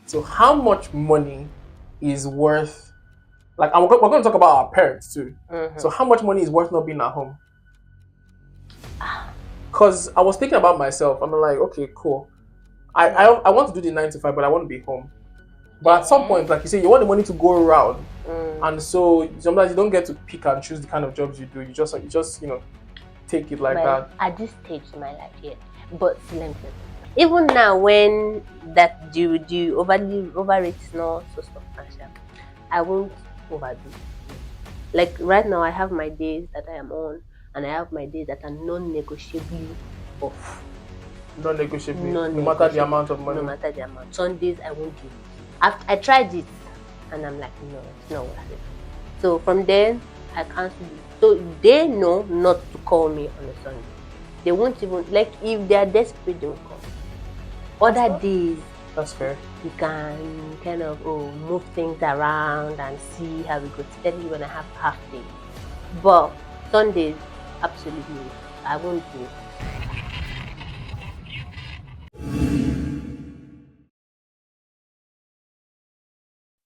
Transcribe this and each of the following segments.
So how much money is worth? Like, we're going to talk about our parents too. So how much money is worth not being at home? Because I was thinking about myself. I'm like, okay, cool. I want to do the 9 to 5, but I want to be home. But at some point, like you say, you want the money to go around, and so sometimes you don't get to pick and choose the kind of jobs you do. You just take it like that. At this stage in my life, yes. But even now, when that do overrate is not so substantial, I won't overdo. Like right now, I have my days that I am on, and I have my days that are non-negotiably off. Non-negotiably, no matter the amount of money. No matter the amount. Sundays I won't do. I tried it, and I'm like, no, it's not worth it. So from then I cancel it. So they know not to call me on a Sunday. They won't even, like, if they are desperate, they will call me. Other days, that's fair. You can kind of move things around and see how it goes, especially when I have half day. But Sundays, absolutely, I won't do it.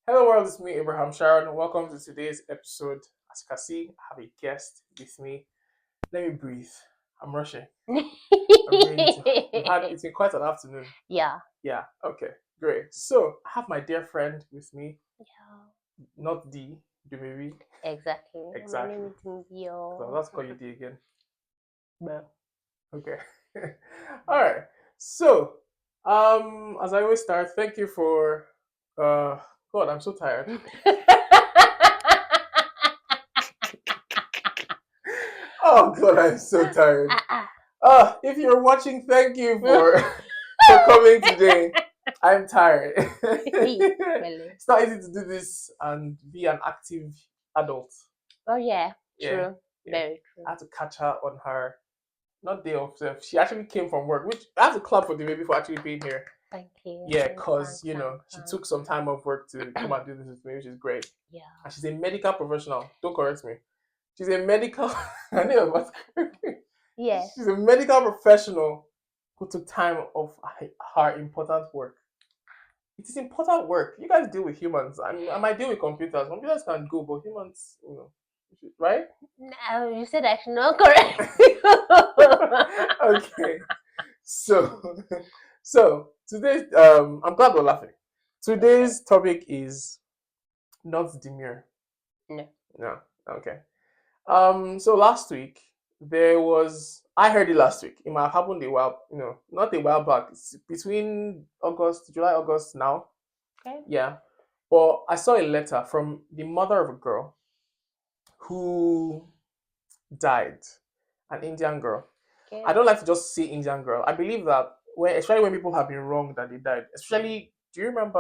Hello world, it's me, Abraham Sharon. Welcome to today's episode. As you can see, I have a guest with me. Let me breathe. I'm rushing. It's been quite an afternoon. Yeah. Yeah, okay, great. So I have my dear friend with me. Yeah. Not D, Dumiri. Exactly. My name is Dio. So let's call you D again. No. Okay. Alright. So, as I always start, thank you for God, I'm so tired. Oh God, I'm so tired. If you're watching, thank you for coming today. I'm tired. It's not easy to do this and be an active adult. Oh yeah, true. Yeah. Very true. I had to catch her on her not day off. She actually came from work, which I have to clap for the baby for actually being here. Thank you. Yeah, because she took some time off work to come and do this with me, which is great. Yeah. And she's a medical professional. Don't correct me. She's a medical. I know about. Yeah. She's a medical professional who took time off her important work. It is important work. You guys deal with humans. I might deal with computers. Computers can go, but humans, right? No, you said I should not correct. Okay. So today's I'm glad we're laughing. Today's topic is not demure. No. Okay. So last week I heard it last week. It might have happened a while, not a while back. It's between July, August now. Okay. Yeah. But I saw a letter from the mother of a girl who died, an Indian girl. Okay. I don't like to just say Indian girl. I believe that especially when people have been wrong that they died. Especially, do you remember?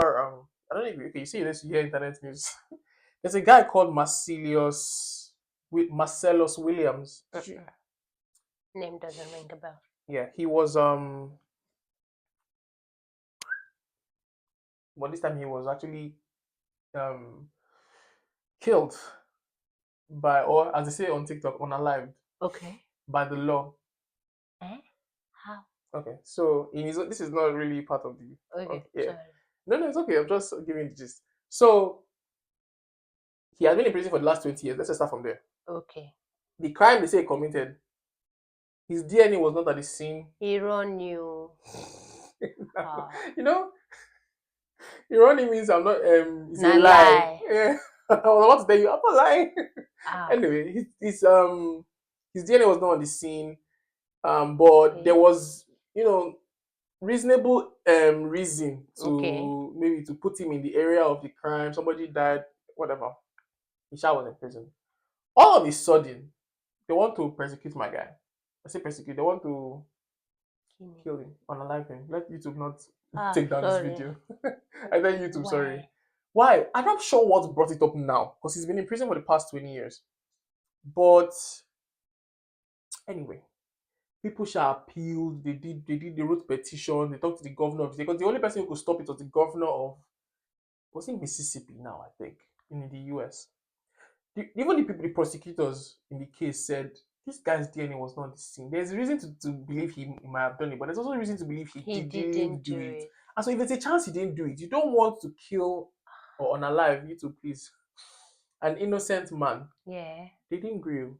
I don't know if you see this, you hear internet news. There's a guy called Marcellus Williams. Name doesn't ring a bell. Yeah, he was but this time he was actually killed or as they say on TikTok, unalived. Okay. By the law. How? Okay, so this is not really part of the. Okay. Yeah. Sorry. No, it's okay. I'm just giving the gist. So he has been in prison for the last 20 years. Let's just start from there. Okay. The crime they say he committed, his DNA was not at the scene. He run you. Irony means I'm not. It's a lie. Yeah. I was about to tell you, I'm not lying. Anyway, his DNA was not on the scene. But there was, reasonable reason to maybe to put him in the area of the crime. Somebody died, whatever. Isha was in prison. All of a sudden, they want to persecute my guy. I say persecute. They want to kill him, unalive him. Let YouTube not take down this video. I tell YouTube, sorry. Why? I'm not sure what brought it up now, because he's been in prison for the past 20 years. But anyway, people shall appeal. They wrote petition. They talked to the governor of the because the only person who could stop it was the governor of was in Mississippi now, I think, in the US. Even the prosecutors in the case said this guy's DNA was not the same. There's a reason to believe he might have done it, but there's also a reason to believe he didn't do it. And so if there's a chance he didn't do it, you don't want to kill or unalive, you too, please, an innocent man. Yeah. They didn't grill.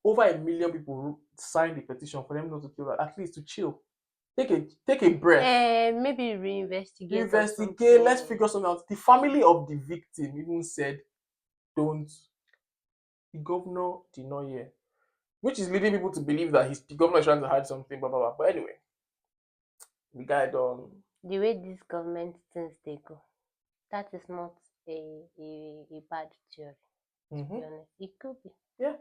Over 1 million people signed the petition for them not to kill her, at least to chill. Take a breath. Maybe reinvestigate or Investigate, let's something. figure something out. The family of the victim even said, don't. The governor did not hear. Which is leading people to believe that the governor is trying to hide something, blah, blah, blah. But anyway, the guy done. The way these government things they go, that is not a bad theory. To be honest, it could be. Yeah.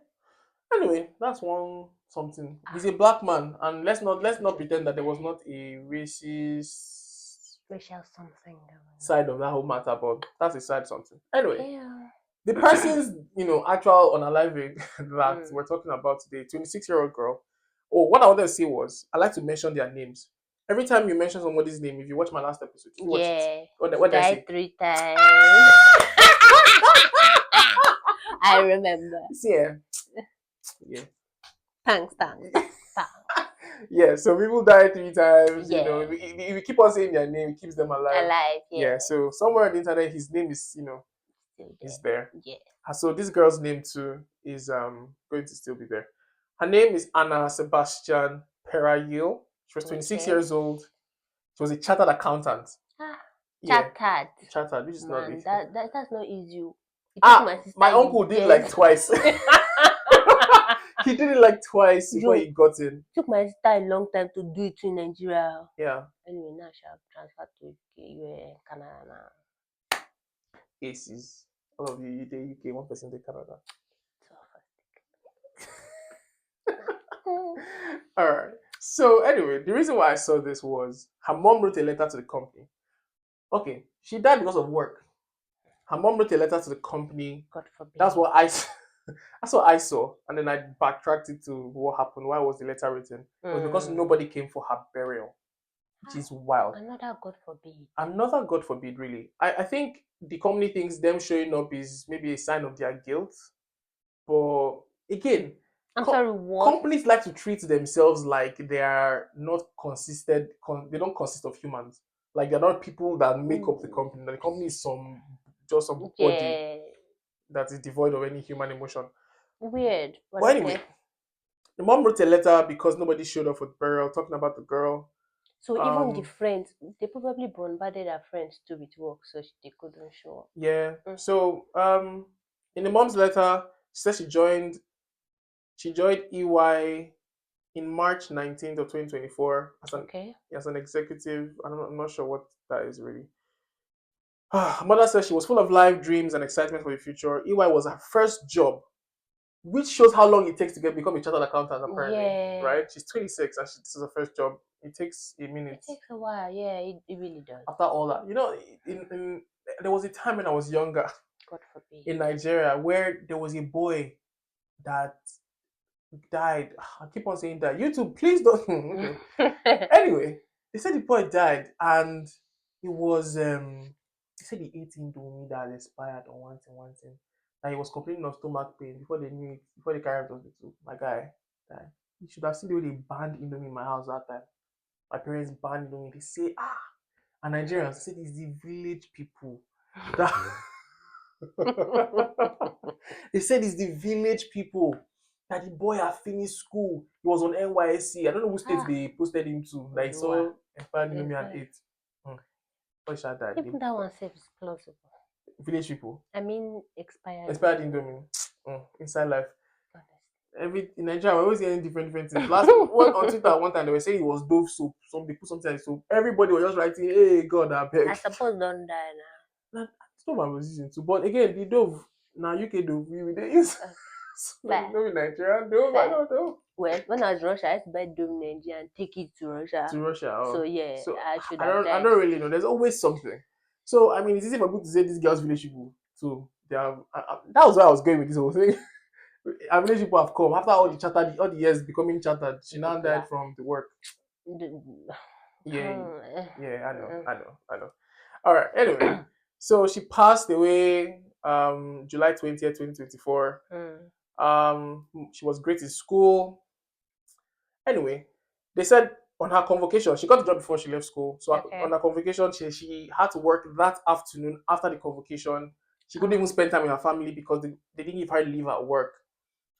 Anyway, that's one something. He's a black man, and let's not pretend that there was not a racist racial something side of that whole matter, but that's a side something. Anyway, yeah. the person's actual unaliving that we're talking about today, 26-year-old girl. Oh, what I wanted to say was I like to mention their names. Every time you mention somebody's name, if you watch my last episode, you watch it. What did I say? 3 times. I remember. Yeah. Thanks. Yeah, so people die 3 times. Yeah. If you keep on saying their name, it keeps them alive. Yeah. So somewhere on the internet, his name is is there. Yeah. So this girl's name too is going to still be there. Her name is Anna Sebastian Peril. She was 26 years old. She was a chartered accountant. Chartered, which is not easy. That's not easy. My uncle did like twice. He did it like twice before he got in. Took my sister a long time to do it in Nigeria. Yeah. Anyway, now she have transferred to Canada now. Aces. All of you the UK, one person to Canada. Alright. So anyway, the reason why I saw this was her mom wrote a letter to the company. Okay, she died because of work. Her mom wrote a letter to the company. God forbid. That's what I saw. And then I backtracked it to what happened. Why was the letter written? It was because nobody came for her burial. Which is wild. Another God forbid. Another God forbid, really. I think the company thinks them showing up is maybe a sign of their guilt. But again, I'm sorry, what? Companies like to treat themselves like they are not consistent. They don't consist of humans. Like they're not people that make up the company. The company is just some body that is devoid of any human emotion. Weird. But anyway, the mom wrote a letter because nobody showed up for the burial, talking about the girl. So even the friends, they probably bombarded their friends too with work, so they couldn't show up. Yeah. So in the mom's letter, she said she joined EY in March 19th of 2024 as an executive. I'm not sure what that is really. Her mother says she was full of life, dreams, and excitement for the future. EY was her first job, which shows how long it takes to become a chartered accountant, apparently. Yeah. Right? She's 26 and this is her first job. It takes a minute. It takes a while. Yeah, it really does. After all that. There was a time when I was younger, God forbid, in Nigeria, where there was a boy that died. I keep on saying that. YouTube, please don't. Okay. Anyway, they said the boy died and it was they said the 18 Indomie that expired on one thing. And he was complaining of stomach pain before they knew it, before they carried him to hospital. My guy died. You should have seen the way they banned Indomie in my house that time. My parents banned Indomie. They say, and Nigerians say it's the village people that they said it's the village people that the boy had finished school. He was on NYSC. I don't know which state they posted him to. Like so expired Indomie at 8. Even that one safe is plausible. Village people. I mean expired Indomie. Inside life. In Nigeria, we're always getting different things. On Twitter one time they were saying it was Dove soap. Some people sometimes soap. Everybody was just writing, "Hey God, I beg." I suppose don't die now. That's not my position too. But again, the Dove, now UK Dove, we use. No, Nigerian Dove, I don't know. Well, when I was in Russia, I used to buy Dove in Nigeria and take it to Russia. So yeah, I should have. I don't really know. There's always something. So I mean, it's easy for people to say these girls village people. So they have. That was where I was going with this whole thing. Our village people have come after all the years becoming chartered. She now died from the work. Yeah, I know. All right. Anyway, so she passed away July 20th, 2024. She was great in school. Anyway, they said on her convocation, she got the job before she left school. So on Okay. her convocation, she had to work that afternoon after the convocation. She couldn't even Oh, spend time with her family because they didn't give her leave at work.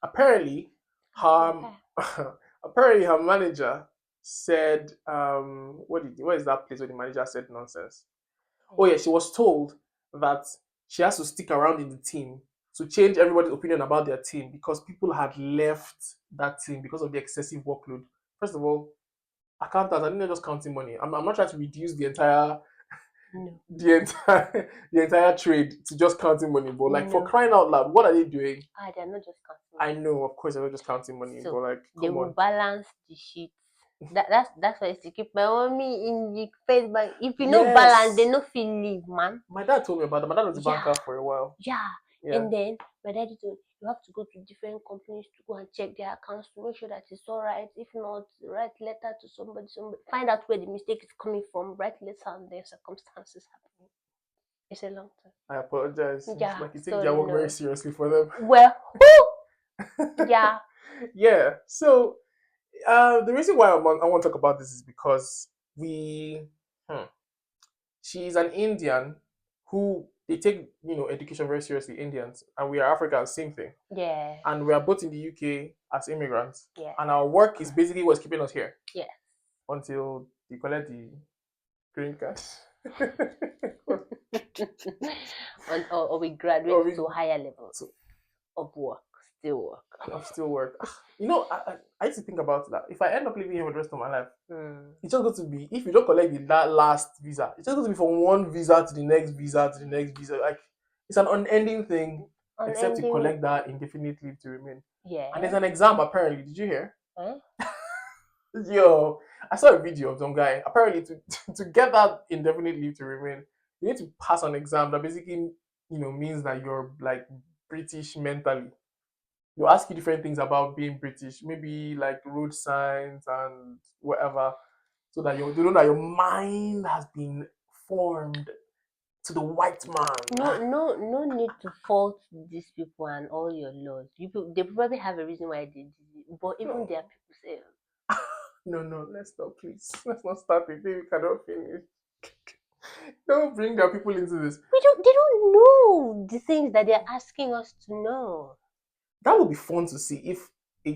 Apparently, her okay. apparently her manager said, what is that place where the manager said nonsense? Oh yeah, she was told that she has to stick around in the team to change everybody's opinion about their team because people had left that team because of the excessive workload. First of all, accountants, I think they're just counting money. I'm not trying to reduce No. the entire trade to just counting money, but like for No. crying out loud, what are they doing? They're not just counting I money. know, of course, they're not just counting money, but So like, they come will on. balance the sheets. That's why I used to keep my mommy in the Fed Bank. If you no balance, they Yes. no feel leave, man. My dad told me about that. My dad was a Yeah, banker for a while. yeah. Yeah. And then my daddy told you have to go to different companies to go and check their accounts to make sure that it's all right. If not, write letter to somebody, find out where the mistake is coming from, write letter and the circumstances happening. It's a long time. I apologize. Yeah, Like you take their sorry, work very no. seriously for them. Well, who? Yeah. Yeah. So the reason why I want to talk about this is because we hmm, she is an Indian who they take education very seriously. Indians and we are Africans, same thing. Yeah. And we are both in the UK as immigrants. Yeah. And our work is basically what's keeping us here Yeah. until you collect the green card. or we graduate or we, to higher levels so, of work, still work. of still work. I used to think about that. If I end up living here for the rest of my life, Mm. it's just going to be, if you don't collect that last visa, it's just going to be from one visa to the next visa to the next visa. Like, it's an unending thing, except you Unending. collect that indefinite leave to remain. And there's Yeah. an exam, apparently. Did you hear? Huh? Yo, I saw a video of some guy. Apparently, to get that indefinite leave to remain, you need to pass an exam that basically, means that you're like British mentally. They'll ask you different things about being British, maybe like road signs and whatever, so that you know that your mind has been formed to the white No, man. no, no need to fault these people and all your laws. They probably have a reason why they did it. But even No, their people say, no, no, let's not, please. Let's not start it. We cannot finish. Don't bring their people into this. they don't know the things that they're asking us to know. That would be fun to see if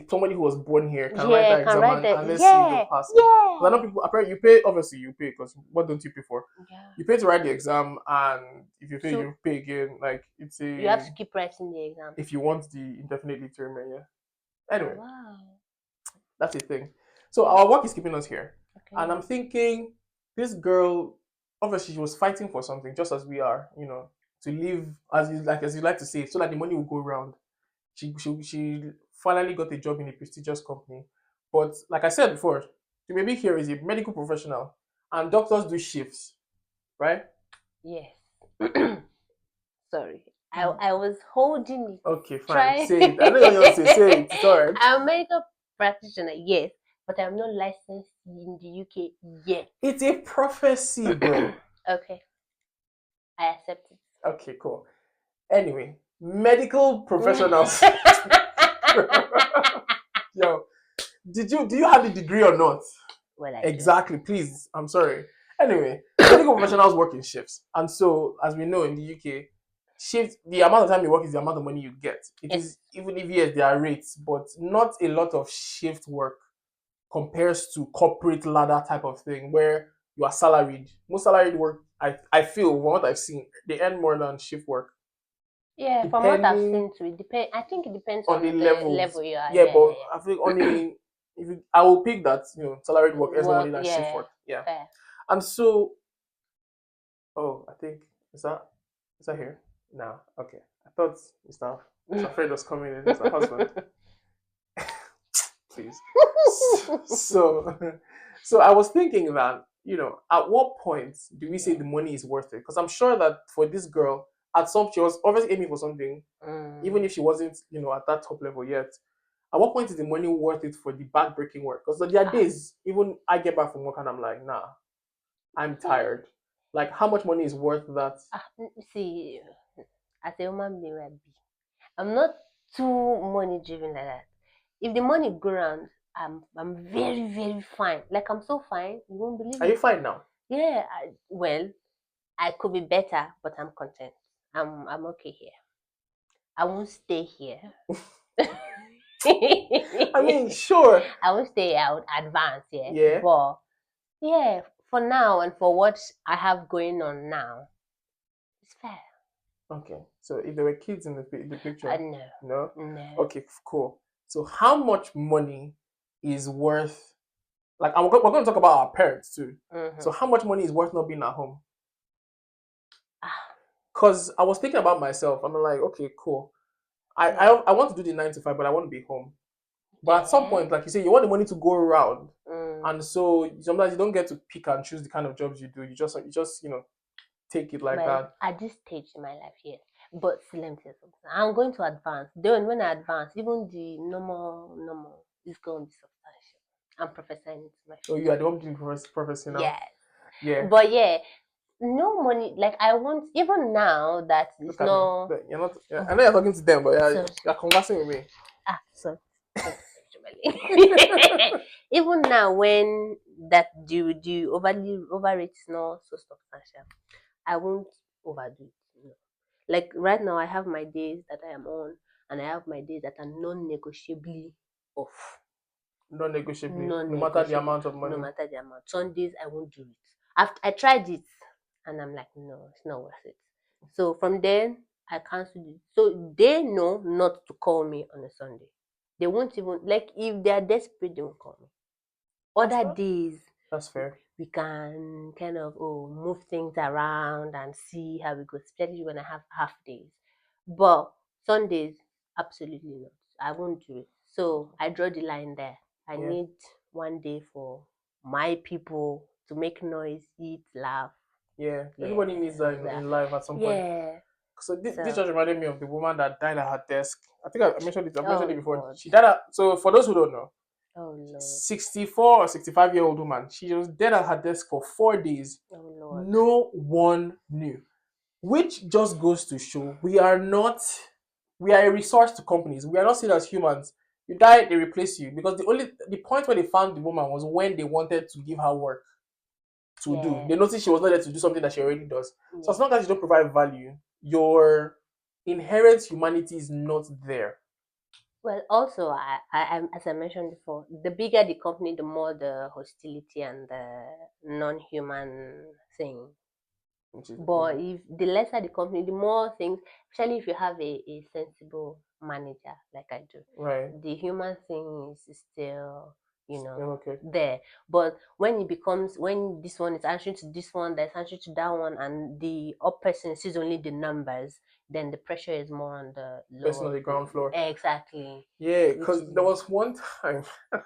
somebody who was born here can write Yeah, that can exam write and, that. and let's see if they Yeah, pass it. Because I know yeah, people apparently you pay, obviously you pay, because what don't you pay for? yeah. You pay to write the exam, and if you pay, So you pay again. Like it's you have a to keep writing the exam. if you want the indefinite leave to remain. Yeah. Oh Anyway, wow. that's the thing. So Okay. our work is keeping us here, and Okay. I'm thinking this girl, obviously she was fighting for something, just as we are. To live as you like to say, so that the money will go around. She finally got a job in a prestigious company. But like I said before, to maybe here is a medical professional, and doctors do shifts, right? Yes. Sorry. I was holding it. Okay, fine. Try. Say it. I know you want to say it. It's alright. I'm a medical practitioner, yes, but I'm not licensed in the UK yet. It's a prophecy, bro. Okay, I accept it. Okay, cool. Anyway, medical professionals. Yo, do you have the degree or not? Well, I do. Exactly, please. I'm sorry. Anyway, medical professionals work in shifts. And so, as we know in the UK, shift the amount of time you work is the amount of money you get. It Yes. is, even if yes, there are rates, but not a lot of shift work compares to corporate ladder type of thing where you are salaried. Most salaried work, I feel from what I've seen, they earn more than shift work. Yeah, from what I've Depending seen, it depend. I think it depends on on the the levels. level you are. Yeah, Yeah, but yeah, I think on the if you, I will pick that salaried yeah. work earns more money Well, than shift yeah, work. Yeah. fair. And so, oh, I think is that here? No. Okay. I thought Mr. Fred was coming in. Mr. Husband, please. So, so I was thinking that at what point do we say Yeah. the money is worth it? Because I'm sure that for this girl, at some she was obviously aiming for something, even Mm. if she wasn't at that top level yet. At what point is the money worth it for the backbreaking work? Because there are Ah, days, even I get back from work and I'm like, nah, I'm yeah. tired. Like, how much money is worth that? See, as a human being, I'm not too money driven like that. If the money go around, I'm very, very fine. Like, I'm so fine, you won't believe Are you it. fine now? Yeah, well, I could be better, but I'm content. I'm okay here. I won't stay here. I mean, sure. I won't stay out advance, yeah. Yeah. But yeah, for now and for what I have going on now, it's fair. Okay. So if there were kids in the picture, No, no? no. Okay, cool. So how much money is worth, like, we're going to talk about our parents too. Mm-hmm. So how much money is worth not being at home? Ah, Because I was thinking about myself. I'm like, okay, cool. yeah. I want to do the 9 to 5, but I want to be home. But at some Yeah. point, like you say, you want the money to go around. Mm. And so sometimes you don't get to pick and choose the kind of jobs you do. You just take it like Well, that. at this stage in my life, yes. But still, let me tell you something. I'm going to advance. Then when I advance, even the normal is going to be substantial. I'm prophesying into my Oh, you future. are the one doing prophecy now. Yes. Yeah. But yeah, no money. Like, I want, even now that it's Look at me. not. You're not. Yeah, I know you're talking to them, but So you're conversing with me. so even now when that the overrate is not so substantial, I won't overdo it. Like, right now, I have my days that I am on, and I have my days that are non-negotiably off. Non-negotiably, no matter the Non-negotiable, amount of no money. matter the amount. Sundays I won't do it. After I tried it, and I'm like, no, it's not worth it. So from then I cancelled it. So they know not to call me on a Sunday. They won't even, like, if they are desperate, they won't call me. That's Other fair. days That's fair. we can kind of move things around and see how we go, especially when I have half days. But Sundays, absolutely not. I won't do it. So I draw the line there. I Yeah. need one day for my people to make noise, eat, laugh. Yeah. Yeah, Everybody needs that and that. in life at some point. Yeah. So this So, just reminded me of the woman that died at her desk. I think I mentioned it. I oh mentioned it before. Lord, She died at, so for those who don't know, oh Lord, 64 or 65-year-old woman. She was dead at her desk for 4 days. oh Lord. No one knew. Which just goes to show we are a resource to companies. We are not seen as humans. You die, they replace you. Because the point where they found the woman was when they wanted to give her work to do. Yeah, They noticed she was not there to do something that she already does. So as yeah. long as you don't provide value, your inherent humanity is not there. Well, also, as I mentioned before, the bigger the company, the more the hostility and the non-human thing. Which is the But problem. if the lesser the company, the more things, especially if you have a sensible manager like I do, Right. the human thing is still, Okay. there. But when it becomes, when this one is answering to this one, that's answering to that one, and the up person sees only the numbers, then the pressure is more on the Person on lower the ground people. floor. Exactly. Yeah, Which because is, there was one time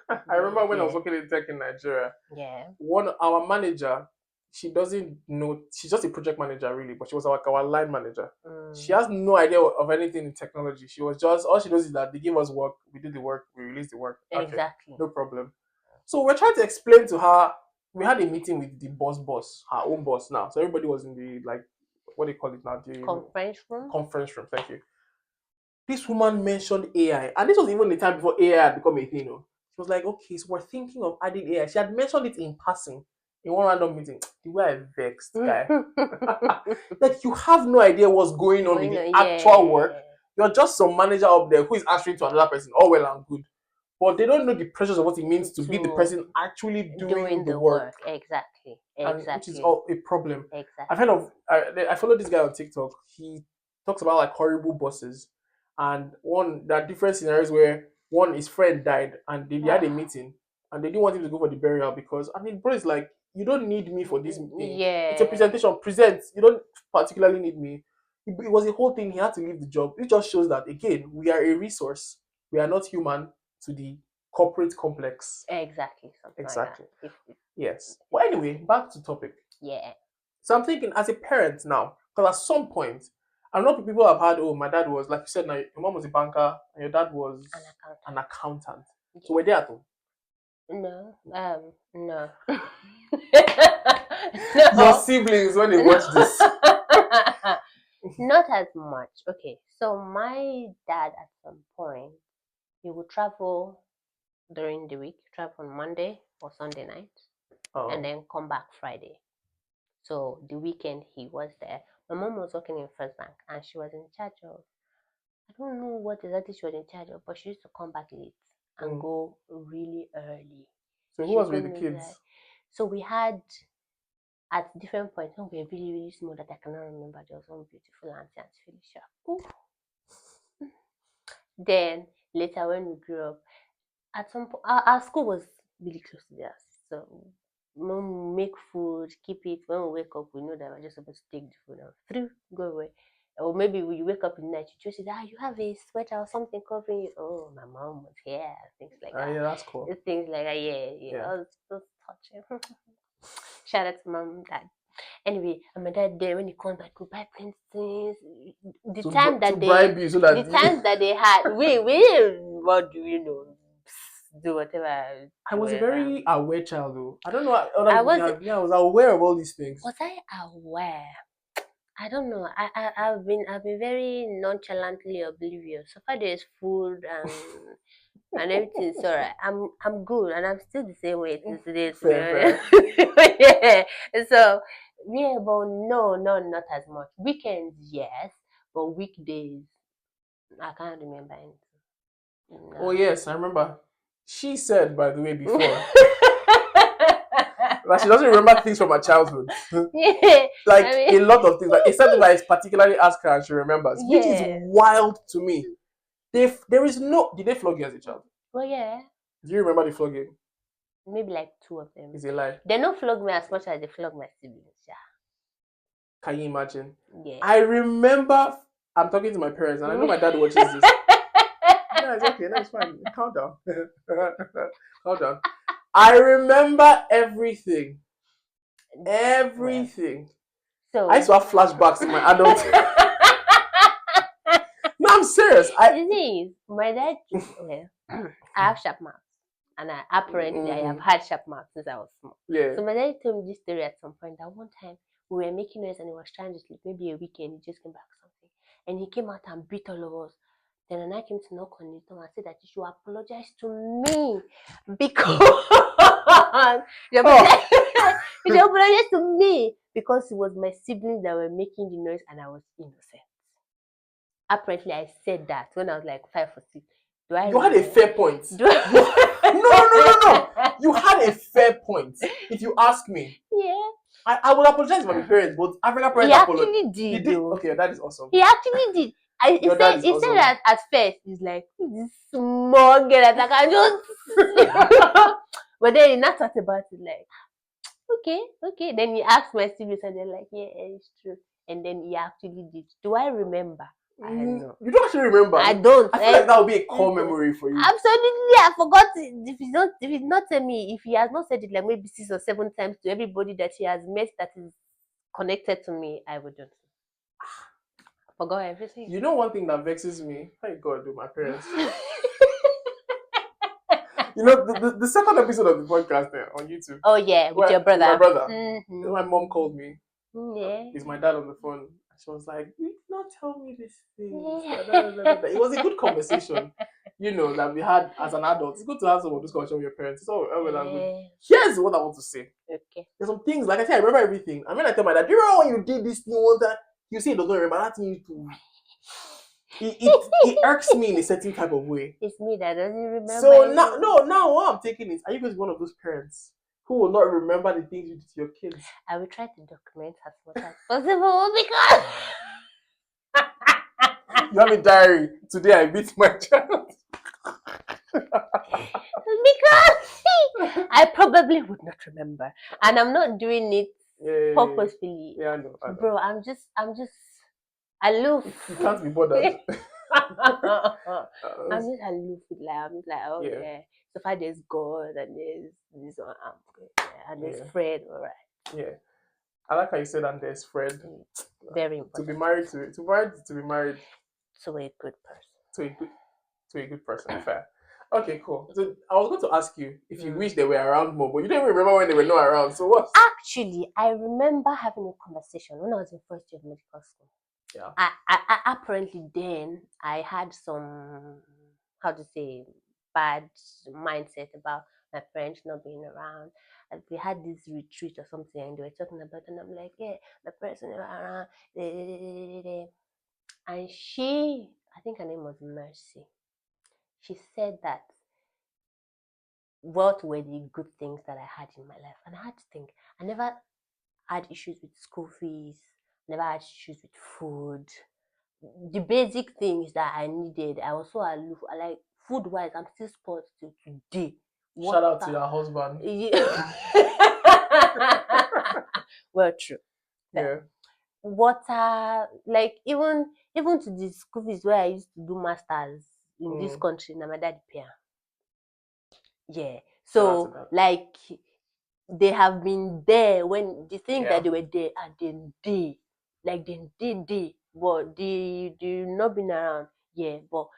I yeah, remember when I was yeah, working in tech in Nigeria. yeah. One our manager, she doesn't know, she's just a project manager really, but she was like our line manager. She Mm, has no idea of anything in technology. She was just, all she knows is that they give us work, we do the work, we release the work. Okay, exactly. no problem. So we're trying to explain to her. We had a meeting with the boss, her own boss now. So everybody was in the, like, what do you call it now, the Conference room. conference room. Thank you. This woman mentioned AI, and this was even the time before AI had become a thing. She was like, okay, so we're thinking of adding AI. She had mentioned it in passing in one random meeting. The way I vexed, guy. Like, you have no idea what's going on in Going the on, actual work. yeah. You're just some manager up there who is answering to another person. All well and good. But they don't know the pressures of what it means to be the To person actually doing doing the the work, work. Exactly. and which is Exactly. all a problem. I've heard Exactly. of. I follow this guy on TikTok. He talks about like horrible bosses, and one there are different scenarios where one his friend died and they had a Ah, meeting and they didn't want him to go for the burial because I mean, bro, it's like you don't need me for this thing. It's a yeah. presentation. Present. You don't particularly need me. It was a whole thing. He had to leave the job. It just shows that again we are a resource. We are not human to the corporate complex. Exactly. Something like that. Exactly. Yes. Well, anyway, Exactly. back to topic. Yeah. So I'm thinking as a parent now, because at some point, I know people have had, oh, my dad was, like you said, now your mom was a banker and your dad was An accountant. an accountant. So Yeah. were they at home? No. No. Your No. siblings, when they No. watch this. Not as much. Okay. So my dad at some point he would travel during the week, travel on Monday or Sunday night, and then come back Friday. So the weekend he was there. My mom was working in First Bank, and she was in charge of, I don't know what exactly she was in charge of, but she used to come back late and go really early. So who was with the kids? So we had, at different points when we were really, really small that I cannot remember, there was one beautiful auntie, Auntie Felicia. Ooh. Then later when we grew up, at some point, our school was really close to theirs. So mom make food, keep it. When we wake up, we know that we're just supposed to take the food out. Through, go away. Or maybe when you wake up in the night, you just say, you have a sweater or something covering you. Oh, my mom was here. Things like that. Yeah, that's cool. Things like that, yeah. I was touching. Shout out to mom and dad. Anyway, and my dad there, when he comes back, go buy plenty things. The time that they had, we what do you know? Do whatever. I was a very aware child, though. I don't know. I was aware of all these things. Was I aware? I don't know. I've been very nonchalantly oblivious. So far, there's food and everything's alright. I'm good, and I'm still the same way today. To be honest. Yeah. So yeah, but no, not as much. Weekends, yes, but weekdays, I can't remember anything. No. Oh yes, I remember. She said, by the way, before that she doesn't remember things from her childhood. Yeah, a lot of things. Like except if I particularly ask her and she remembers, which is wild to me. There is no. Did they flog you as a child? Well, yeah. Do you remember the flogging? Maybe like 2 of them. It's a lie. They don't flog me as much as they flog my siblings. Yeah. Can you imagine? Yeah. I remember. I'm talking to my parents, and I know my dad watches this. No, it's okay. No, it's fine. Calm down. Calm down. I remember everything. Everything. So I used to have flashbacks in my adult. No, I'm serious. My dad. Okay. I have sharp mouth, and apparently I have had sharp mouth since I was small. Yeah. So my dad told me this story at some point. That one time we were making noise and he was trying to sleep. Maybe a weekend, he just came back or something, and he came out and beat all of us. Then I came to knock on his door and said that you should apologize to me because you should apologize to me because it was my siblings that were making the noise and I was innocent. Apparently, I said that when I was like 5 or 6. You had a fair point. No. You had a fair point. If you ask me. Yeah. I would apologize to my parents, but African parents actually did. He did. Okay, that is awesome. He actually did. He said that at first. He's like, this small girl that I can just. But then he not thought about it like, okay. Then he asked my siblings and they're like, yeah, it's true. And then he actually did. Do I remember? I know. You don't actually remember? I don't. I feel like that would be a core memory for you. Absolutely, I forgot. If it's not tell me, if he has not said it like maybe 6 or 7 times to everybody that he has met that is connected to me, I wouldn't. I forgot everything. You know one thing that vexes me? Thank God, my parents. You know, the second episode of the podcast on YouTube. Oh yeah, with your brother. My brother. Mm-hmm. My mom called me. Yeah. Is my dad on the phone? She was like, "You did not tell me this thing." Yeah. It was a good conversation, that we had as an adult. It's good to have some of this conversation with your parents. It's all good. Here's what I want to say. Okay. There's some things, like I said, I remember everything. And when I tell my dad, "Do you remember when you did this thing one time?" You say he doesn't remember. That thing you do. It irks me in a certain type of way. It's me that doesn't remember. So now what I'm taking is, are you guys one of those parents who will not remember the things you did to your kids? I will try to document as much as possible because you have a diary. Today I beat my child. Because I probably would not remember, and I'm not doing it purposefully. Yeah, I know. Bro, I'm just aloof. You can't be bothered. I'm just aloof with life. I'm just like, oh yeah. So far there's God and there's this one, I'm good. Yeah. And there's Fred, alright. Yeah. I like how you said and there's Fred. Very important. To be married to be married to a good person. To a good person. Fair. Okay, cool. So I was going to ask you if you wish they were around more, but you didn't remember when they were not around. So what? Actually, I remember having a conversation when I was in first year of medical school. Yeah. I apparently then I had some, how to say, bad mindset about my parents not being around. And we had this retreat or something, and they were talking about it, and I'm like, yeah, my parents are never around. And she, I think her name was Mercy, she said that what were the good things that I had in my life. And I had to think, I never had issues with school fees, never had issues with food. The basic things that I needed, I was so aloof. I like food wise, I'm still spoiled till today. Shout out to your husband. Yeah. Well, true. Yeah. Water, like even to the school fees where I used to do masters in this country, now my dad pay. Yeah. So like they have been there when the things that they were there and then they like they but they not been around. Yeah, but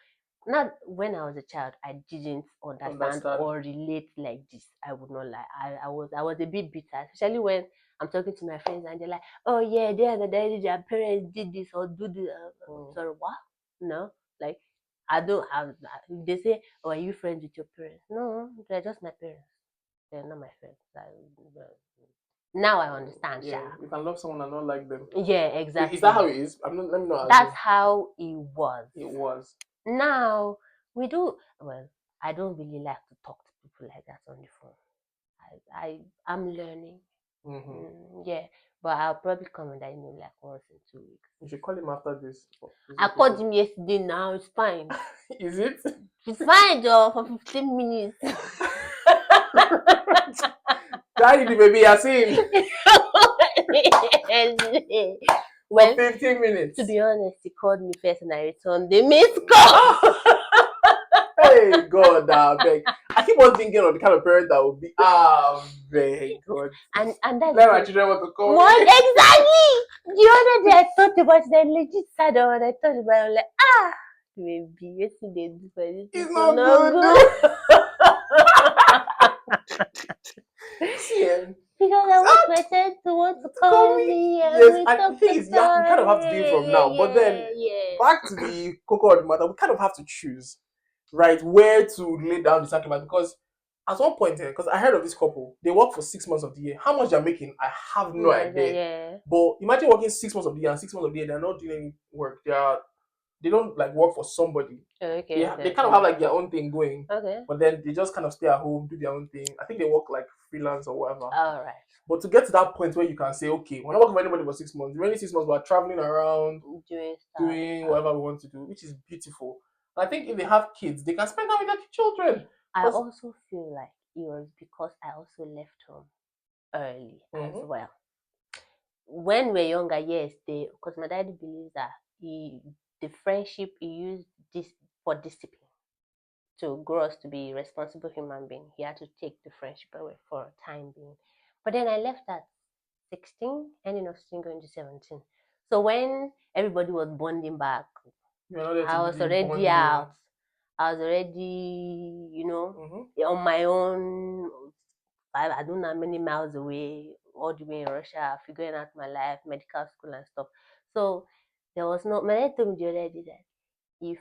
not when I was a child, I didn't understand or relate like this. I would not lie. I was a bit bitter, especially when I'm talking to my friends and they're like, "Oh yeah, they and their parents did this or do this." Sorry, what? No, like I don't have. They say, "Oh, are you friends with your parents?" No, they're just my parents. They're not my friends. Now I understand. Yeah, you can love someone and not like them. Yeah, exactly. Is that how it is? Let me not. That's how it was. It was. Now we do. Well, I don't really like to talk to people like that on the phone. I'm learning. Yeah, but I'll probably come and I know like once in 2 weeks. You should call him after this. I called him yesterday. Now it's fine. Is it? It's fine, though, for 15 minutes. Daddy, the baby, I seen. Well, 15 minutes. To be honest, he called me first and I returned the missed call. Hey, God, beg. I keep on thinking of the kind of parent that would be, very good. And that's let my children want to call what? Me. Exactly. The other day I thought about it, I legit sat down and I thought about it, I'm like, maybe yesterday do for this. It's not good. Because I want my friends to want to call me. Yes, I think we kind of have to do it from now. But then, back to the cocoa of the matter, we kind of have to choose, right, where to lay down the sacrifice. Because at one point, because I heard of this couple, they work for 6 months of the year. How much they're making, I have no idea. Yeah. But imagine working 6 months of the year and 6 months of the year, they're not doing any work. They don't like work for somebody. They kind of have like their own thing going. But then they just kind of stay at home, do their own thing. I think they work like freelance or whatever. All right. But to get to that point where you can say, okay, we're not working for anybody for 6 months. The remaining 6 months we're traveling around, doing whatever we want to do, which is beautiful. And I think if they have kids, they can spend time with their children. I also feel like it was because I also left home early as well. When we're younger, yes, because my daddy believes that the friendship he used this for discipline to grow us to be responsible human beings. He had to take the friendship away for a time being. But then I left at 16, ending of 16 going to 17. So when everybody was bonding back, I was already out. I was already, on my own. I don't know how many miles away, all the way in Russia, figuring out my life, medical school and stuff. So there was no. My dad told me the other day that if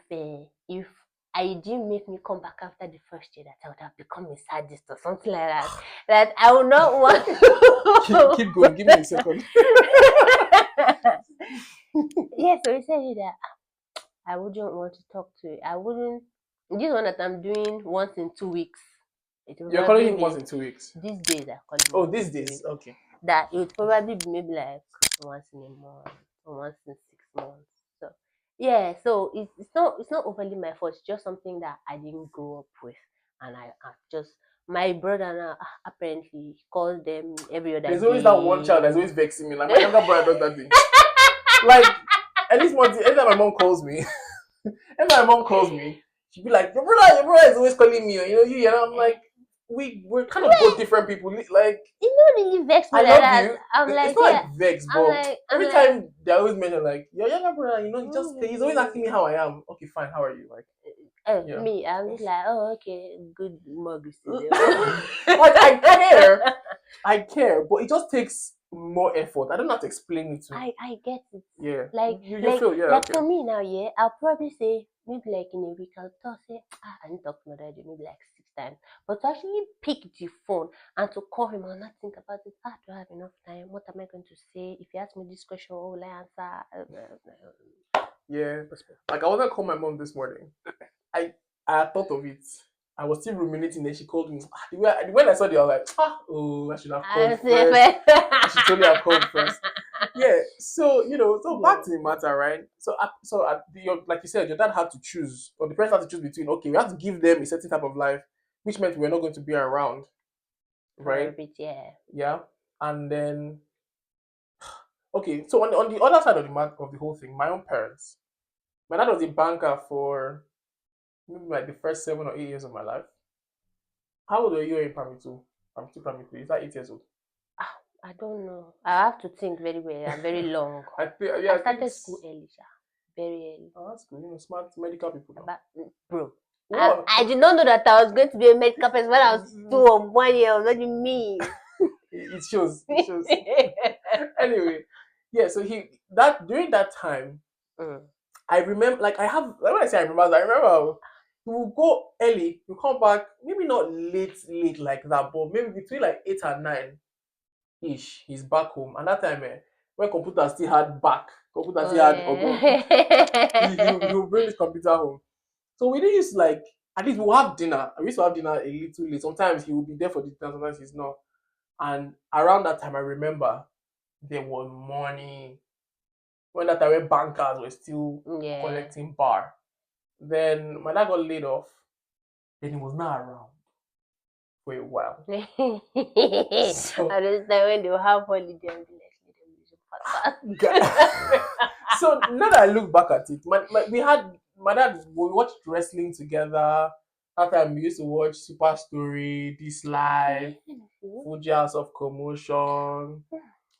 I didn't make me come back after the first year, that I would have become a sadist or something like that. That I would not want. keep going. Give me a second. Yeah, so he said that I wouldn't want to talk to you. I wouldn't. This one that I'm doing once in 2 weeks. You're calling him once in 2 weeks? These days I call him. Oh, these days. Okay. That it would probably be maybe like once in a month or once in 6 months. So yeah, so it's not overly my fault. It's just something that I didn't grow up with, and I just my brother and I apparently call them every other day. There's always that one child that's always vexing me. Like my younger brother does that thing. Like at least anytime my mom calls me, she'd be like, your brother is always calling me. You know. I'm like, we're kind of both different people. Like you know, really vex me. I love that. You. I'm like, it's not like vex, but every time they always mention like your younger brother, he's always asking me how I am. Okay, fine, how are you? Like me, I'm just like, oh, okay, good mug. Like I care, but it just takes more effort. I don't know how to explain it to. I get it. Yeah. Like You feel, yeah, like okay. for me now, yeah, I'll probably say maybe like in a week I'll talk say I need to talk to my daddy maybe like 6 times. But to actually pick the phone and to call him and not think about it, do I have enough time? What am I going to say? If you ask me this question, what will I answer? Yeah. Like I wanted to call my mom this morning. I had thought of it. I was still ruminating, then she called me. When I saw it, I was like, I should have called first. I should totally have called first. Yeah, so back to the matter, right? Like you said, your dad had to choose, or the parents had to choose between. Okay, we have to give them a certain type of life, which meant we're not going to be around, right? For a bit, yeah. Yeah, and then okay, so on the other side of the whole thing, my own parents. My dad was a banker for maybe like the first 7 or 8 years of my life. How old were you in primary two? Primary two, primary three. Is that 8 years old? I don't know. I have to think very well. I'm very long. I started school early, very early. Oh, that's good. Smart medical people. Bro, I did not know that I was going to be a medical person when I was 2 or 1 year. What do you mean? It shows. It shows. Anyway, yeah. So during that time, I remember. Like when I say I remember. We will go early. We come back. Maybe not late like that, but maybe between like 8 and 9 ish. He's back home, and that time, when computers still had computers still had he will bring his computer home. So we didn't use like at least we'll have dinner. We used to have dinner a little late. Sometimes he will be there for the dinner, sometimes he's not. And around that time, I remember there was money. When that time when bankers were still collecting bar. Then my dad got laid off. Then he was not around for a while. So, I understand when they will have holiday. So now that I look back at it, my dad, we watched wrestling together. That time we used to watch Super Story, This Life, Fuji House of Commotion,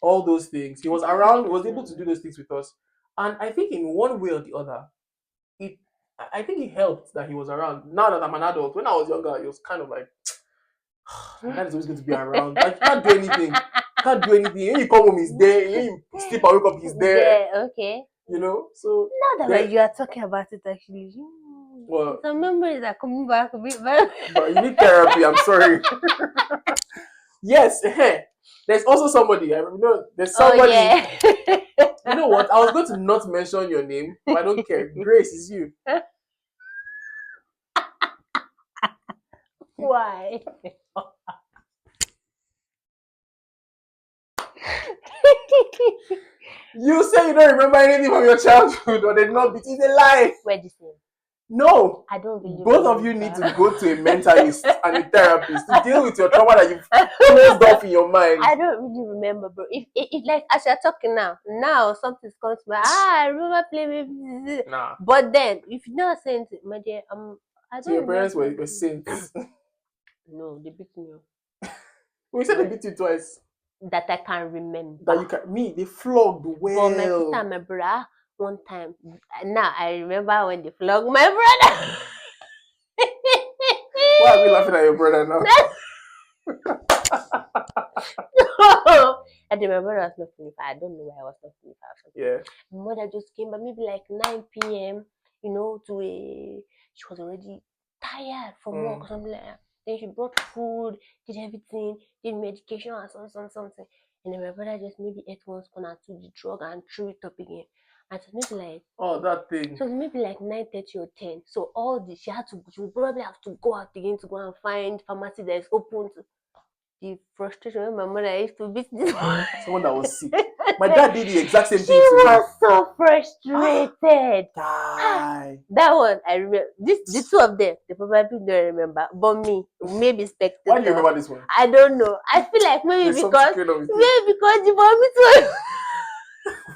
all those things. He was around, was able to do those things with us. And I think in one way or the other, I think it helped that he was around. Now that I'm an adult, when I was younger, it was kind of like, my dad is always going to be around. Like, you can't do anything. Can't do anything. When you come home, he's there. When you sleep and wake up, he's there. Yeah, okay. So now that you are talking about it, actually, well, some memories are coming back a bit. But you need therapy. I'm sorry. Yes, there's also somebody. There's somebody. You know what? I was going to not mention your name, but I don't care. Grace is you. Why? You say you don't remember anything from your childhood, or they not be. It's a lie. Where this name? No. I don't believe. Both of you need to go to a mentalist and a therapist to deal with your trauma that you've closed off in your mind. I don't really remember, bro. If like as you're talking now something's coming to me. I remember playing with. Nah. But then, if you're not saying it, my dear, I don't. So your parents were saints. No, they beat me. We said they beat you twice. That I can remember. That you can. They flogged well. But my sister and my brother, one time. Now I remember when they flogged my brother. Why are we laughing at your brother now? And my brother was not 25. I don't know why I was not 25. Yeah. My mother just came back maybe like 9 p.m. She was already tired from work or something like that. Then she brought food, did everything, did medication and something. And then my brother just maybe ate one spoon and took the drug and threw it up again. And so maybe like that thing. So maybe like 9:30 or 10. So all this she would probably have to go out again to go and find pharmacy that is open to the frustration when my mother used to beat this someone that was sick. My dad did the exact same thing. She was so frustrated. Die. That one I remember. The two of them, they probably don't remember. But me, maybe spectator. Why do you remember this one? I don't know. I feel like maybe because the vomit was.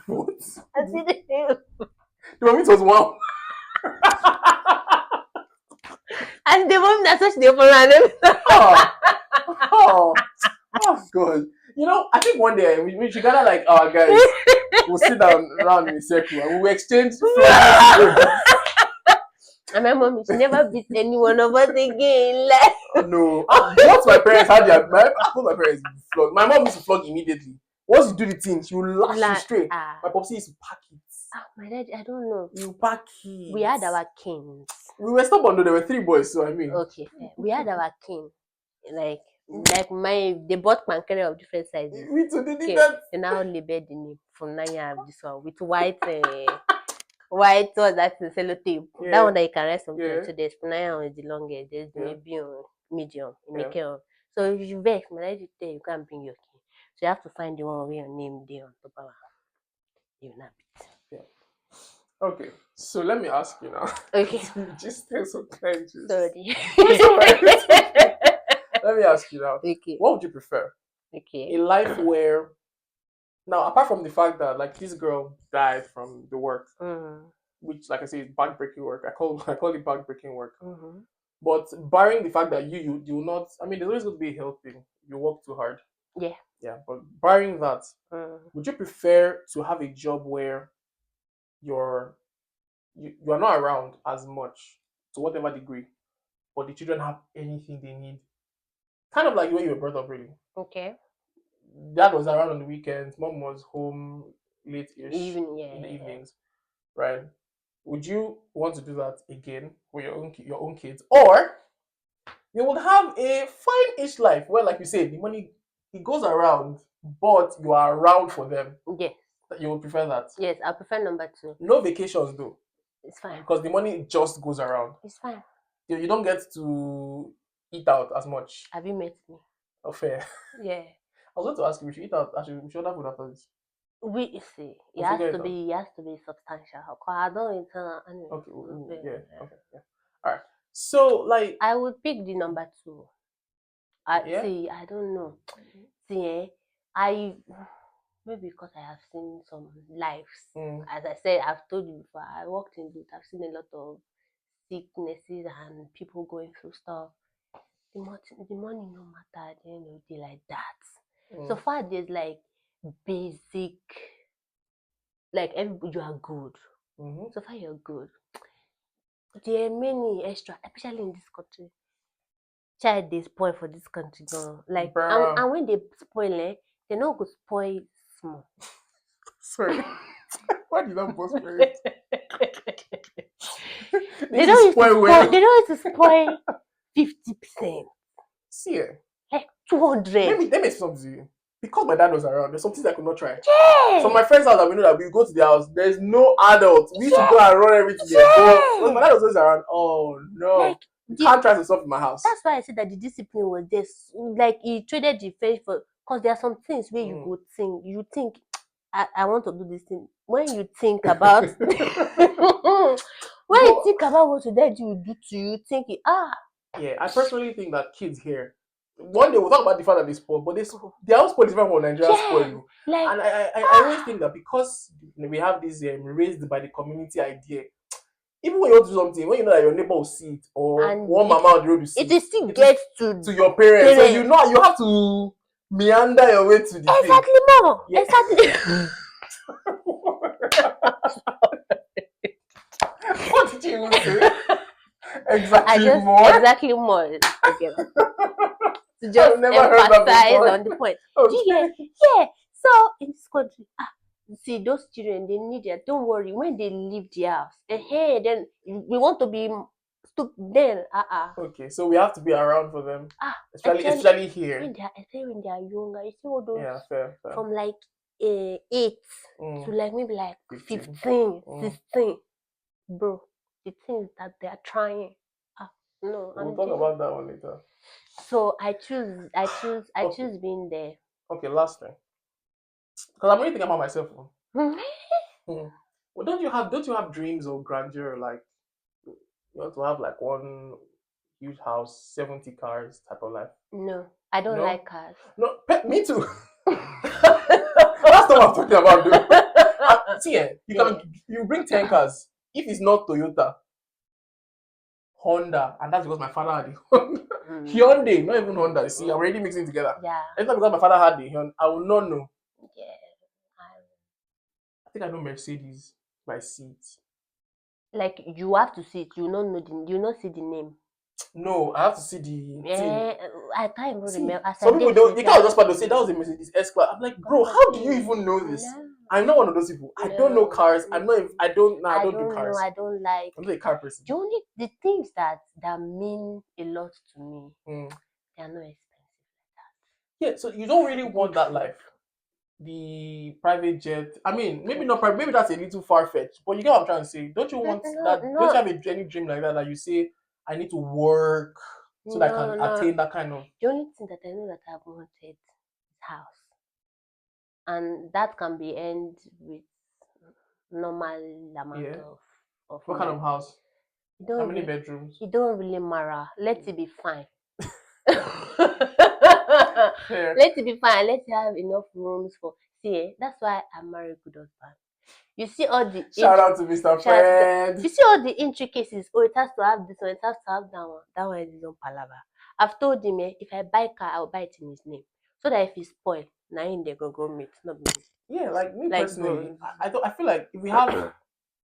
What? I see the name. The vomit was one. And the vomit that touched the phone. Oh God. I think one day we should gather like our guys. We'll sit down around in a circle and we'll exchange flags. And my mom, she never beat any one of us again. No. Once my parents had both my parents flogged. My mom used to flog immediately. Once you do the thing, she will lash you straight. Ah. My popsy used to pack it. Ah, my dad, I don't know. You pack it. We had our kings. We were stubborn though. There were 3 boys, so I mean. Okay, fair. We had our king. Like they bought pancake of different sizes. We too did Okay, that. they now labeled the name from Nanya this one with white white was that in sellotape. Yeah. That one that you can write something. Yeah. So there's Nanya on the longest, there's Yeah. maybe on medium, Yeah. on. So if you vex, my dad tell you can't bring your king. So you have to find the one where your name there on top of it. You nab it. Yeah. Okay, so let me ask you now. Okay. You just stay so kind. Sorry. Let me ask you now. Okay. What would you prefer? Okay. A life where, now apart from the fact that like this girl died from the work, which like I say is backbreaking work. I call it backbreaking work. But barring the fact that you do not, I mean, there's always going to be a health thing. You work too hard. Yeah. Yeah, but barring that, would you prefer to have a job where you're you are not around as much to whatever degree, but the children have anything they need? Kind of like the way you were brought up, really. Okay. Dad was around on the weekends, mom was home late-ish in the evenings, right? Would you want to do that again with your own kids, or you would have a fine-ish life where, like you said, the money it goes around, but you are around for them? Yes. You would prefer that? Yes, I prefer number 2. No vacations though. It's fine. Because the money just goes around. It's fine. You don't get to eat out as much. Have you met me? Oh, fair. Yeah. I was going to ask you, we should eat out. Actually, we should order food after this. We see. It We'll has figure to it out. be. It has to be substantial. 'Cause I don't eat anyway. Okay. Yeah. Okay. Yeah. All right. So, like, I would pick the number 2. I yeah. see. I don't know. See, I maybe because I have seen some lives. As I said, I've told you before. I worked in youth. I've seen a lot of sicknesses and people going through stuff. The money no matter at the end of the day like that. So far there's like basic, like everybody you are good. So far you're good. There are many extra, especially in this country. Child they spoil for this country girl. Like and when they spoil they not go spoil small. Sorry. Why did that boss spoil? They don't used to spoil 50%. See, like 200. Let me say something to you. Because my dad was around, there's some things I could not try. Yeah. So my friends' house that we know that we go to their house, there's no adult. We used to go and run everything. But my dad was always around. Oh no. Like, you can't try some stuff in my house. That's why I said that the discipline was there. Like he traded the face for, because there are some things where you go think, you think I want to do this thing. When you think about when you think about what your dad will do to you, think Yeah, I personally think that kids here, one day we'll talk about the fact that they spoil, but their own spoil is different from Nigerian spoil. Like, and I always think that because we have this raised by the community idea, even when you want to do something, when you know that your neighbor will see it, or and one mama on the road will see it, still gets to your parents. So you know you have to meander your way to the exactly thing. More. Yeah. Exactly. What did you say? Exactly more. Okay. To just emphasize on the point. Okay. Yeah. So in this country, see those children, they need it. Don't worry. When they leave the house, then we want to be then. Okay, so we have to be around for them. Especially here. When they are younger, you see all those. Yeah, fair. From like 8 to like maybe like 15, 16. Bro, the things that they are trying. No, we'll talk about that one later. So I choose being there. Okay, last thing. Because I'm really thinking about myself. Well, don't you have dreams or grandeur, like you want to have like one huge house, 70 cars type of life? No, I don't like cars. No, me too. That's not what I'm talking about, dude. See, you bring 10 cars. If it's not Toyota, Honda, and that's because my father had the Honda. Hyundai, not even Honda. See, I'm already mixing together. Yeah. It's not because my father had the Hyundai. I will not know. Yeah. I think I know Mercedes by seat. Like you have to see it. You not know you not see the name. No, I have to see the thing. I can't even See, remember. As I some people did don't. They since can't last just part to say year. that was a Mercedes S class. I'm like, bro, God how do you forbid. even know this? No, I'm not one of those people. I don't know no. cars. I'm not. I don't. No, I I don't do don't know. cars. I don't like. I'm not a car person. The things that mean a lot to me, Mm. they are not expensive Yeah, so you don't really like that. want Good that food. life. The private jet. I mean, maybe not private. Okay. Maybe that's a little far fetched. But you get what I'm trying to say. Don't you want No, that? Don't you no, have any dream like that? Like you say, I need to work so that I can no. attain that kind of. The only thing that I know that I've wanted is house, and that can be earned with normal amount Yeah. of What kind of money. house? You How don't many really, bedrooms? it don't really matter. Let it be fine. Fair. Let it be fine. Let it have enough rooms for. See, that's why I marry good husband. You see all the Shout out to Mr. shout out to Fred. you see all the intricacies. Oh, it has to have this one. It has to have that one. That one is his own palaver. I've told him, if I buy car, I'll buy it in his name, so that if he spoil, now in they go meet, not me. Yeah, like me Like personally, bro, I don't. I feel like if we have,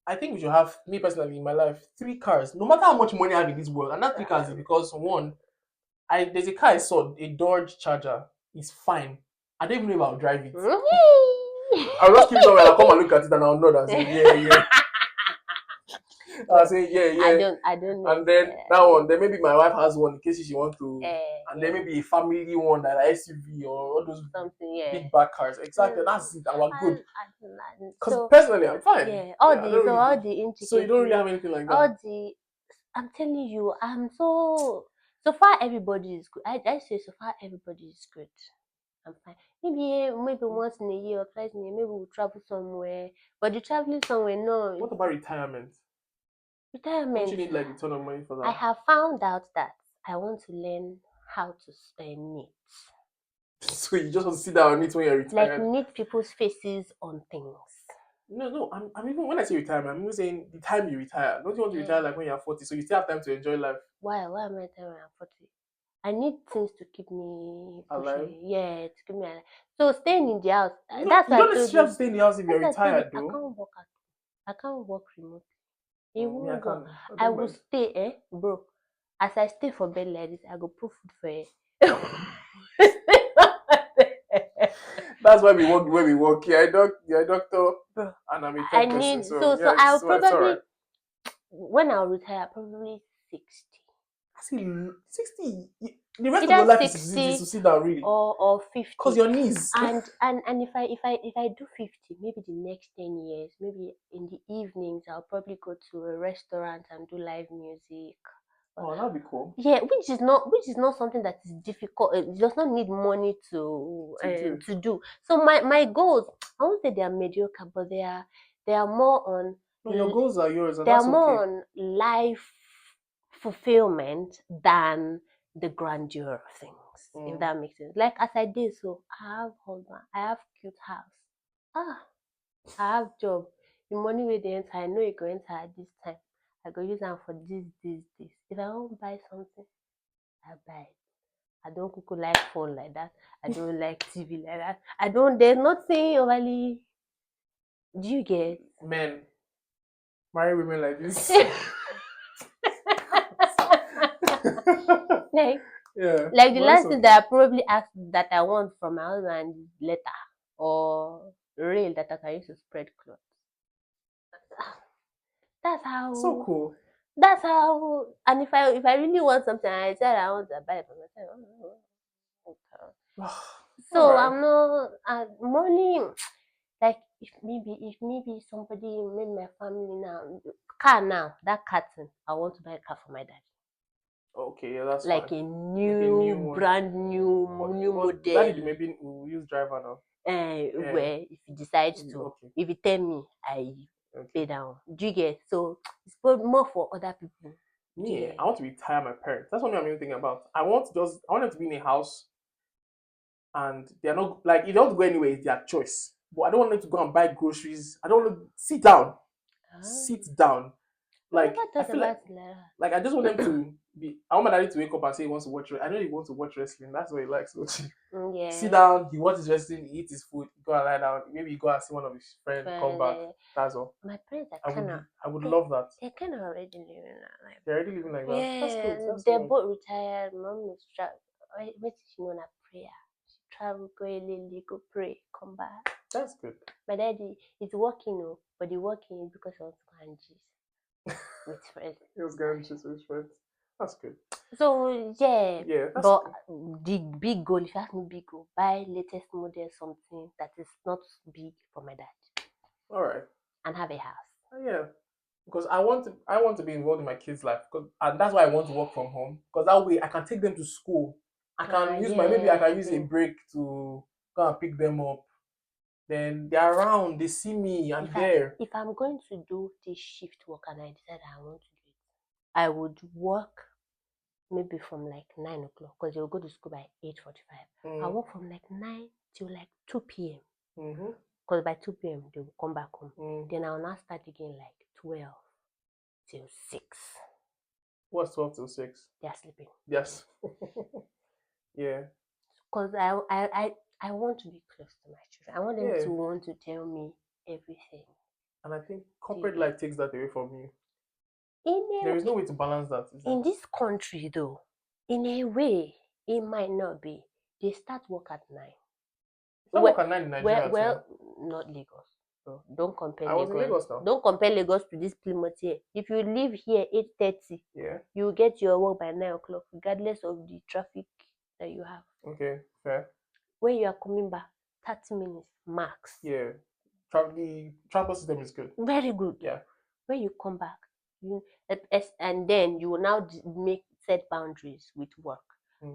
I think we should have me personally in my life 3 cars. No matter how much money I have in this world, and that 3 cars is because one, I there's a car I saw, a Dodge Charger. It's fine. I don't even know if I'll drive it. I'll just keep it somewhere. I'll come and look at it and I'll nod and say, yeah, yeah. I'll Well, say, yeah, yeah. I don't know. And then that one, then maybe my wife has one in case she wants to, and then Yeah, maybe a family one like SUV or all those something. Yeah. big back cars. Exactly. That's it. And we're good. I don't. Because So personally, I'm fine. yeah, Yeah, I don't really all do. the So you don't really intricacies, have anything like that. all the. I'm telling you, I'm so far everybody is good. I say so far everybody is good. I'm fine. Maybe once in a year or twice in a year, maybe we'll travel somewhere. But the traveling somewhere, no What about retirement? Don't you retirement. need like a ton of money for I that? have found out that I want to learn how to knit, So you just want to sit down on it when you're like retired? knit people's faces on things. No, no. I'm even when I say retirement, I'm even saying the time you retire. Don't you want to retire Eh, like when you're 40, so you still have time to enjoy life why? Why am I telling you I'm 40? I need things to keep me alive? pushing. Yeah, to keep me alive. So staying in the house. No, That's you why I don't told necessarily have you. to stay in the house if you're That's why I told you retired, I though. can't work at. I can't work remotely. It Me, I won't work. can. I I don't will mind. stay, bro. As I stay for bed like this, I go put food for you. That's why we work where we work. You're a doctor, Bro, and I'm a I tech person. need So so yeah, I'll it's all right. probably when I'll retire, probably 60. I see 60. The rest of your Either life is to 60 sit down, really, or cause 50. your knees. And if I do 50, maybe the next 10 years, maybe in the evenings I'll probably go to a restaurant and do live music. Oh, that'd be cool Yeah, which is not something that is difficult. It does not need money to do. to do. So my goals, I won't say they are mediocre, but they are more on No, your goals are yours, and they are that's more okay. on life fulfillment than the grandeur of things. If Mm. that makes sense. Like as I did, so I have husband, I have cute house. Ah, I have job. The money wey dey enter, I know e go enter at this time. I go use am for this. If I wan buy something, I buy it. I don't kuku like phone like that. I don't like TV like that. I don't. There's nothing overly. Do you get? Men marry women like this. like Yeah, like the but it's last thing okay. that I probably asked that I want from my husband is letter or rail that I can use to spread clothes. That's So how. cool. That's how. And if I really want something, I tell her I want to buy it for myself. Okay. All So right. I'm not money. Like if maybe somebody, maybe my family now, car now, that car thing, I want to buy a car for my dad. Okay, yeah, that's Like fine. a Like a new new, one. brand new But daddy model. maybe will use driver now. Yeah. Where if he decides to, Okay. if he tell me, I Okay. pay down. Do you get? So it's more for other people. Do you Me, get? I want to retire my parents. That's what I'm even thinking about. I want them to be in a house and they're not like if they want to go anywhere, it's their choice. But I don't want them to go and buy groceries. I don't want to sit down. Ah, Sit down. I Like never I thought feel like about it like like I just want them that. to I want my daddy to wake up and say he wants to watch. I know he wants to watch wrestling. That's what he likes watching. Yeah. Sit down, he watches wrestling, he eats his food, go and lie down. Maybe he go and see one of his friends, come back. That's all. My parents are kind of. I would love that. They're kind of already living that life. They're already living like that. Yeah, that's good. they're both retired. Mom is travel. Wait, she know that prayer. She travel, go Lily, go pray, come back. That's good. My daddy is working, but the working is because of ganges with friends. He was ganges with friends. That's good. So yeah, that's but good. the big goal, if you ask me, big goal, buy latest model something that is not big for my dad. All right. And have a house. Yeah, because I want to be involved in my kids' life, and that's why I want to work from home. Because that way I can take them to school. I can use maybe I can use a break to go and pick them up. Then they're around, they see me, I'm there. If I'm going to do this shift work and I decide I want to do it, I would work maybe from like 9 o'clock because you'll go to school by 8:45. I work from like 9 till like 2 p.m. Because by 2 p.m. they will come back home. Then I'll now start again like 12 till 6. What's 12 till 6? They're sleeping. Yes. Yeah. Because I want to be close to my children. I want them to want to tell me everything. And I think corporate life takes that away from you. There is no way to balance that. In this country, though, in a way, it might not be. They start work at 9. Work at 9 in Nigeria. Well, not Lagos. So don't compare Lagos. I was in Lagos now. Don't compare Lagos to this Plymouth here. If you leave here 8:30, you get your work by 9 o'clock, regardless of the traffic that you have. Okay, fair. When you are coming back, 30 minutes max. Yeah. The transport system is good. Very good. Yeah. When you come back, and then you will now set boundaries with work.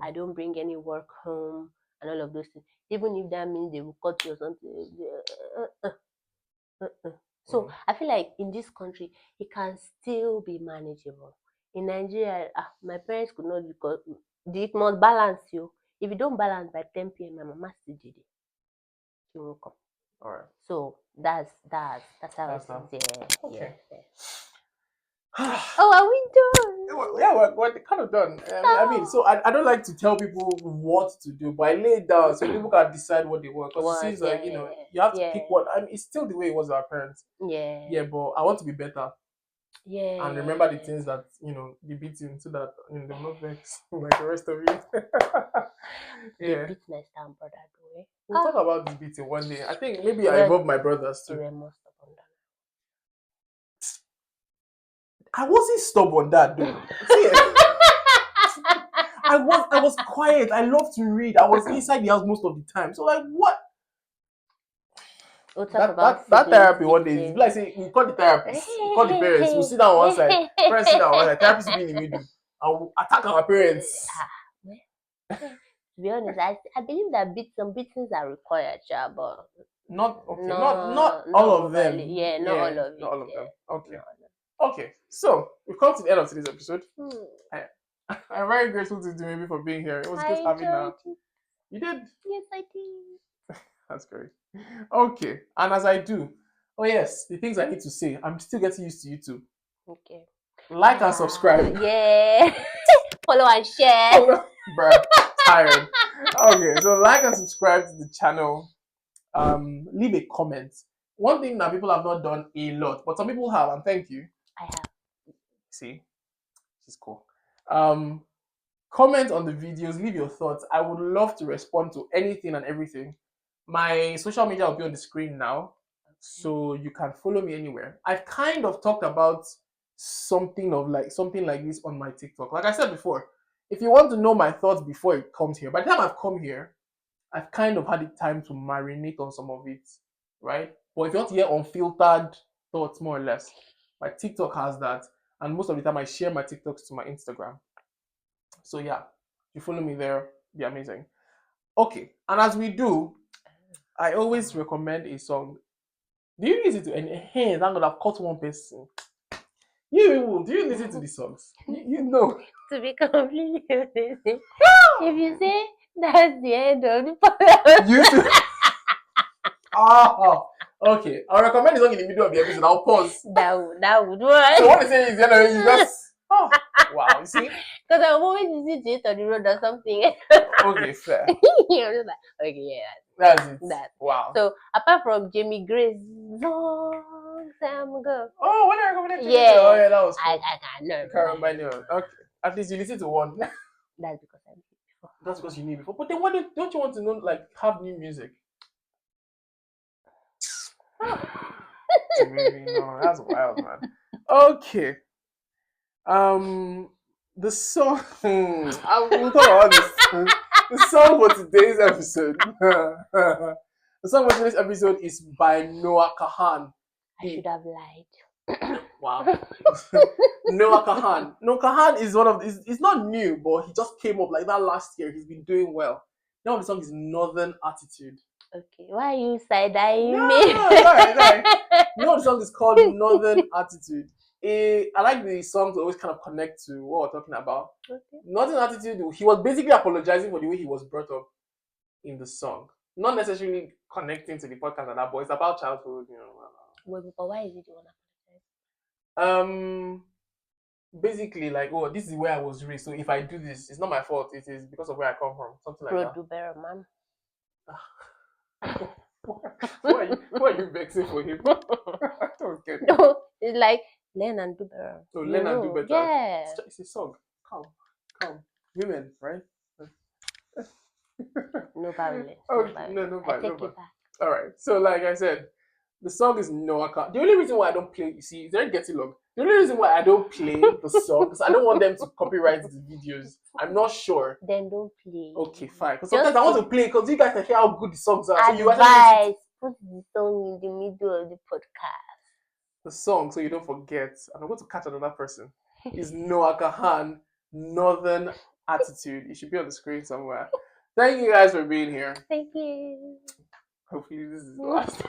I don't bring any work home and all of those things. Even if that means they will cut you or something. So I feel like in this country, it can still be manageable. In Nigeria, my parents could not, because it must balance you. If you don't balance by 10 p.m., my mama still did it. She won't come. All right. So that's how it is. Yeah. Okay. Oh, are we done? Yeah, we're kind of done. I mean, so I don't like to tell people what to do, but I lay it down so people can decide what they want. Because it seems like, you have to pick one. I mean, it's still the way it was with our parents. Yeah. Yeah, but I want to be better. Yeah. And remember the things that, the beating, so that they're not vex like the rest of you. Yeah. Beat my stand brother, do We'll talk about this beating one day. I think maybe I involve my brothers too. I wasn't stubborn that though. I was quiet. I love to read. I was inside the house most of the time. So like what? We'll talk about that therapy one day. It's like say we call the therapist, we call the parents. We'll sit down on one side, parents sit down on one side, therapist will be in the middle, and we'll attack our parents. To be honest, I believe that some beatings are required, but not all of them. Yeah, not all of them. Okay. Okay, so we've come to the end of today's episode. I'm very grateful to Maybe for being here. It was good having her. You did? Yes, I did. That's great. Okay, and as I do, the things I need to say, I'm still getting used to YouTube. Okay. Like and subscribe. Yeah. Follow and share. Bruh, tired. Okay, so like and subscribe to the channel. Leave a comment. One thing that people have not done a lot, but some people have, and thank you. I have. See, she's cool. Comment on the videos, leave your thoughts. I would love to respond to anything and everything. My social media will be on the screen now, so you can follow me anywhere. I've kind of talked about something like this on my TikTok. Like I said before, if you want to know my thoughts before it comes here, by the time I've come here, I've kind of had the time to marinate on some of it, right? But if you want to hear unfiltered thoughts, more or less, my TikTok has that, and most of the time I share my TikToks to my Instagram. So yeah, if you follow me there, it'd be amazing. Okay, and as we do, I always recommend a song. Do you listen to any? Hey, thank God I've caught one person. Do you listen to the songs? You know. To be completely honest, if you say that's the end of the podcast. You too. Okay. I'll recommend the song in the middle of the episode. I'll pause. That would work. So what they say is, you just Oh, wow. You see? Because I'm always easy to hit on the road or something. Okay, fair. You're just like, okay, yeah. That's it. That. Wow. So apart from Jamie Grace, long time ago. Oh, when I come Yeah. Oh, yeah, that was cool. I can't You can't remember any of it. Okay. At least you listen to one. That's because I did before. That's because you knew before. But then why don't you want to know, like, have new music? No, that's wild, man. Okay. The song. We'll talk about this. The song for today's episode. The song for today's episode is by Noah Kahan. I should have lied. Wow. Noah Kahan. Noah Kahan is one of. It's not new, but he just came up like that last year. He's been doing well. Now the song is Northern Attitude. Okay, why are you side-eyeing No, me? sorry. You know the song is called Northern Attitude. I like the songs always kind of connect to what we're talking about. Okay. Northern Attitude, he was basically apologizing for the way he was brought up in the song. Not necessarily connecting to the podcast and that, but it's about childhood, you know. Wait, but why is it you want to apologize? Basically, like, oh, this is where I was raised, so if I do this, it's not my fault. It is because of where I come from, something like that. Do better, man. Why are you vexing for him? Okay. No, it's like learn and do better. So learn and do better. Yeah. It's a song. Calm. Women, right? No violence. Okay, no I take it back. All right. So, like I said, the song is Noah Kahan. The only reason why I don't play, you see, they're getting long. The only reason why I don't play the song is I don't want them to copyright the videos. I'm not sure. Then don't play. Okay, fine. Because sometimes I want to play because you guys can hear how good the songs are. Advice. So you actually put the song in the middle of the podcast. The song, so you don't forget, and I'm going to catch another person, is Noah Kahan, Northern Attitude. It should be on the screen somewhere. Thank you guys for being here. Thank you. Hopefully this is the last.